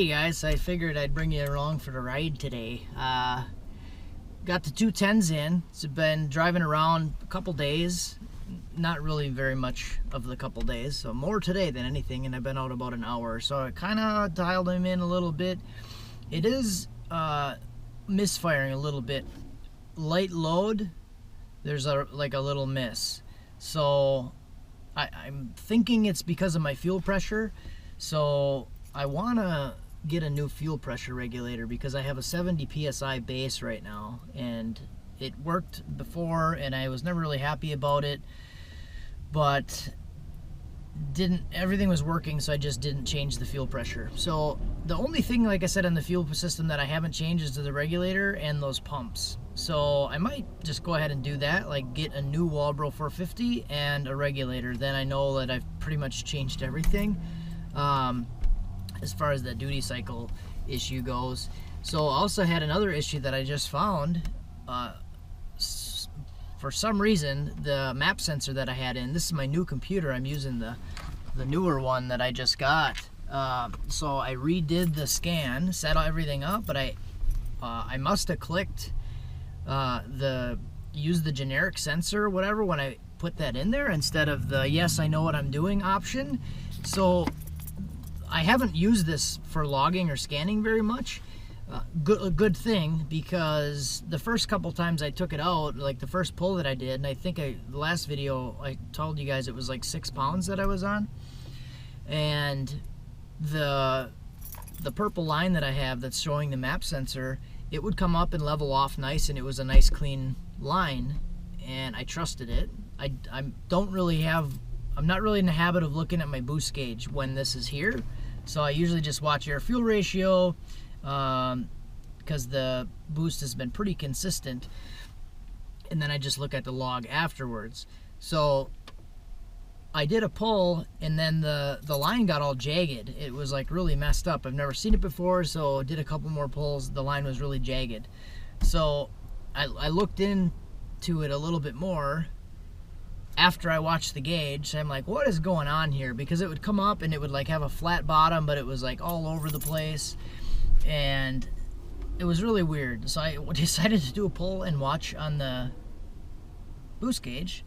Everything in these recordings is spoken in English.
Hey guys, I figured I'd bring you along for the ride today. Got the 210s in. It's been driving around a couple days. Not really very much of the couple days, so more today than anything, and I've been out about an hour. So I kind of dialed them in a little bit. It is misfiring a little bit. Light load, there's like a little miss. So I'm thinking it's because of my fuel pressure. So I want to get a new fuel pressure regulator because I have a 70 PSI base right now, and it worked before and I was never really happy about it, but everything was working, so I just didn't change the fuel pressure. So the only thing, like I said, on the fuel system that I haven't changed is the regulator and those pumps. So I might just go ahead and do that, like get a new Walbro 450 and a regulator. Then I know that I've pretty much changed everything as far as the duty cycle issue goes. So I also had another issue that I just found. For some reason, the map sensor that I had in, this is my new computer, I'm using the newer one that I just got. So I redid the scan, set everything up, but I must have clicked use the generic sensor or whatever when I put that in there instead of the yes, I know what I'm doing option. So I haven't used this for logging or scanning very much. A good thing, because the first couple times I took it out, like the first pull that I did, and I think the last video I told you guys it was like 6 pounds that I was on, and the purple line that I have that's showing the map sensor, it would come up and level off nice, and it was a nice clean line, and I trusted it. I'm not really in the habit of looking at my boost gauge when this is here, so I usually just watch air fuel ratio, because the boost has been pretty consistent, and then I just look at the log afterwards. So I did a pull, and then the line got all jagged. It was like really messed up. I've never seen it before, so did a couple more pulls. The line was really jagged. So I looked into it a little bit more after I watched the gauge. So I'm like, what is going on here? Because it would come up and it would like have a flat bottom, but it was like all over the place, and it was really weird. So I decided to do a pull and watch on the boost gauge,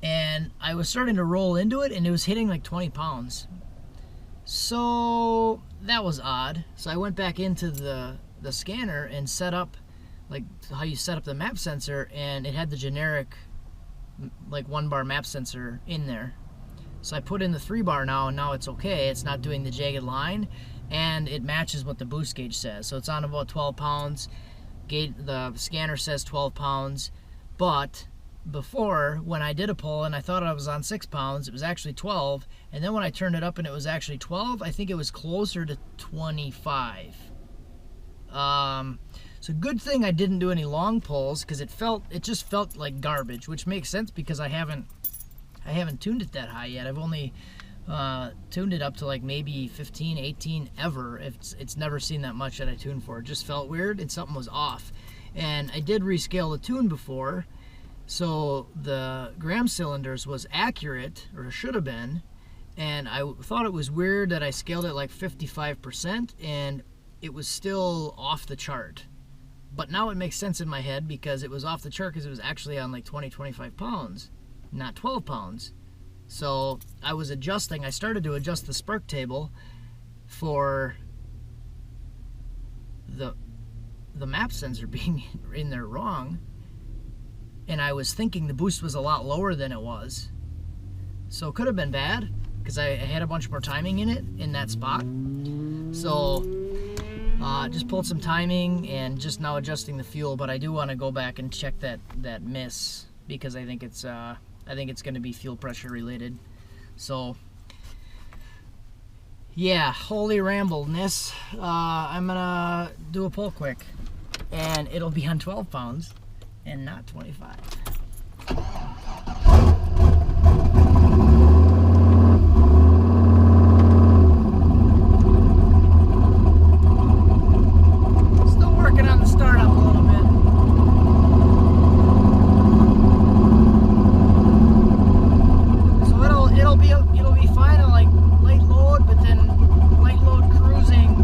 and I was starting to roll into it, and it was hitting like 20 pounds. So that was odd. So I went back into the scanner and set up like how you set up the map sensor, and it had the generic like 1-bar map sensor in there. So I put in the 3-bar now, and now it's okay. It's not doing the jagged line, and it matches what the boost gauge says. So it's on about 12 pounds. The scanner says 12 pounds, but before, when I did a pull and I thought I was on 6 pounds, it was actually 12, and then when I turned it up and it was actually 12, I think it was closer to 25. So good thing I didn't do any long pulls, because it just felt like garbage, which makes sense because I haven't tuned it that high yet. I've only tuned it up to like maybe 15, 18 ever. It's never seen that much that I tuned for. It just felt weird and something was off. And I did rescale the tune before, so the gram cylinders was accurate, or should have been, and I thought it was weird that I scaled it like 55% and it was still off the chart. But now it makes sense in my head, because it was off the chart because it was actually on like 20-25 pounds, not 12 pounds. So I was adjusting. I started to adjust the spark table for the map sensor being in there wrong, and I was thinking the boost was a lot lower than it was. So it could have been bad, because I had a bunch more timing in it in that spot. So just pulled some timing and just now adjusting the fuel. But I do want to go back and check that miss, because I think it's going to be fuel pressure related. So yeah, holy rambleness. I'm gonna do a pull quick, and it'll be on 12 pounds and not 25. Still working on the startup a little bit. So it'll be fine on like light load, but then light load cruising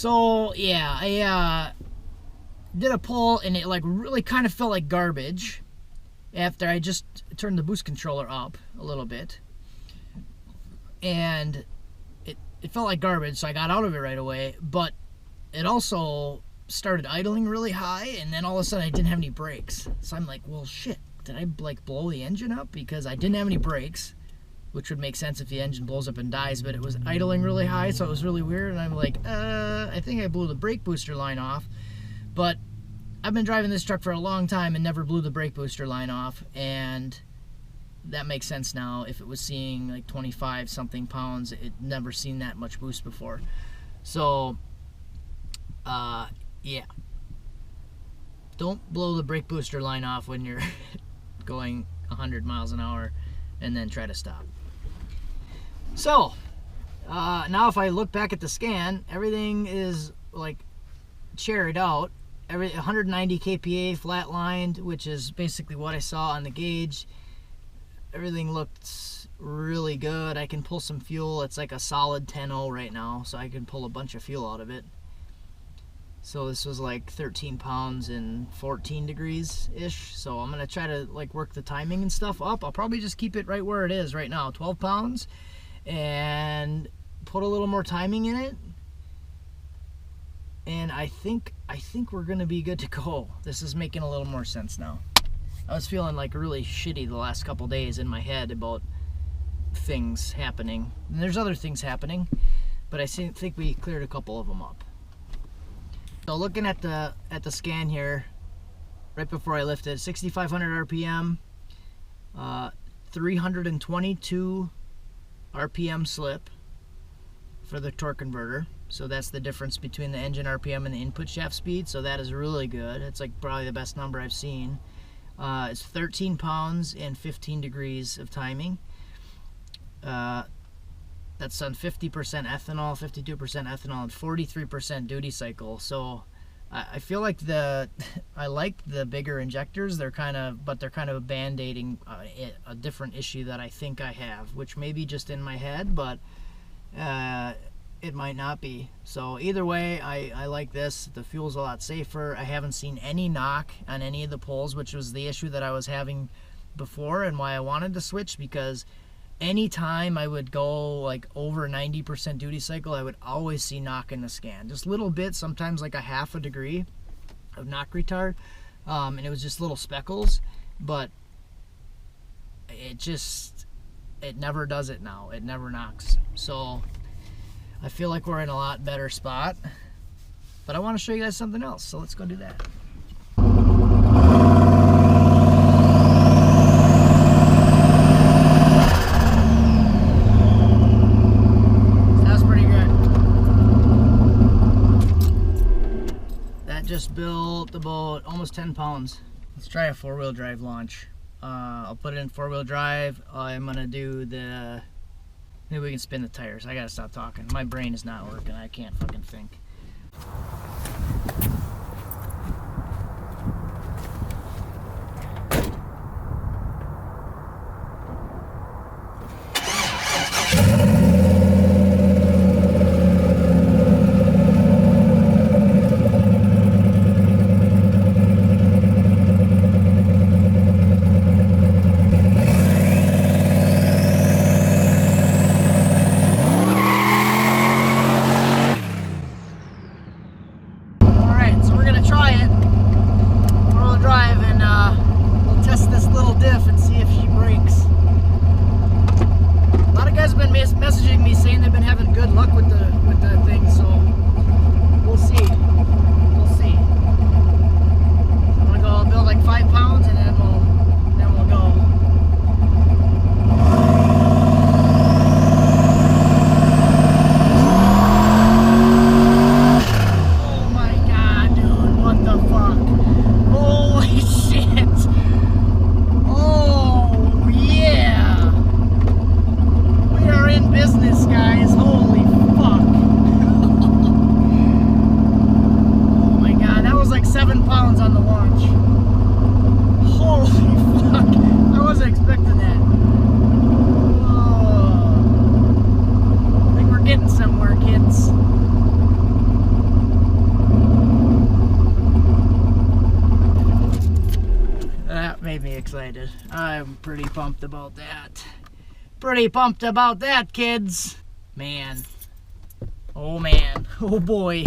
So yeah, I did a pull and it like really kind of felt like garbage after I just turned the boost controller up a little bit, and it felt like garbage, so I got out of it right away. But it also started idling really high, and then all of a sudden I didn't have any brakes. So I'm like, well, shit, did I like blow the engine up? Because I didn't have any brakes, which would make sense if the engine blows up and dies, but it was idling really high, so it was really weird. And I'm like, I think I blew the brake booster line off. But I've been driving this truck for a long time and never blew the brake booster line off, and that makes sense now. If it was seeing like 25 something pounds, it never seen that much boost before. So yeah, don't blow the brake booster line off when you're going 100 miles an hour and then try to stop. So now if I look back at the scan, everything is like cherried out. 190 kPa flatlined, which is basically what I saw on the gauge. Everything looked really good. I can pull some fuel. It's like a solid 10.0 right now, so I can pull a bunch of fuel out of it. So this was like 13 pounds and 14 degrees ish. So I'm gonna try to like work the timing and stuff up. I'll probably just keep it right where it is right now, 12 pounds, and put a little more timing in it. And I think we're gonna be good to go. This is making a little more sense now. I was feeling like really shitty the last couple days in my head about things happening. And there's other things happening, but I think we cleared a couple of them up. So looking at the scan here, right before I lifted, 6,500 RPM, 322 RPM slip for the torque converter. So that's the difference between the engine RPM and the input shaft speed. So that is really good. It's like probably the best number I've seen. It's 13 pounds and 15 degrees of timing. That's on 50% ethanol, 52% ethanol, and 43% duty cycle. So I feel like I like the bigger injectors. They're kind of band-aiding a different issue that I think I have, which may be just in my head, but it might not be. So either way, I like this. The fuel's a lot safer. I haven't seen any knock on any of the pulls, which was the issue that I was having before and why I wanted to switch, because anytime I would go like over 90% duty cycle, I would always see knock in the scan. Just little bits, sometimes like a half a degree of knock retard. And it was just little speckles, but it never does it now. It never knocks. So I feel like we're in a lot better spot, but I want to show you guys something else, so let's go do that. Sounds pretty good. That just built about almost 10 pounds. Let's try a four-wheel drive launch. I'll put it in four-wheel drive. I'm gonna do maybe we can spin the tires. I gotta stop talking. My brain is not working. I can't fucking think. Messaging me saying they've been having good luck with the thing, so we'll see. We'll see. I'm gonna go build like 5 pounds and then we'll go. Oh my god, dude, what the fuck? Holy shit! Oh yeah! We are in business, guys. Holy fuck. Oh my god, that was like 7 pounds on the launch. Holy fuck. I wasn't expecting that. Oh. I think we're getting somewhere, kids. excited. I'm pretty pumped about that. Pretty pumped about that, kids. Man. Oh man. Oh boy.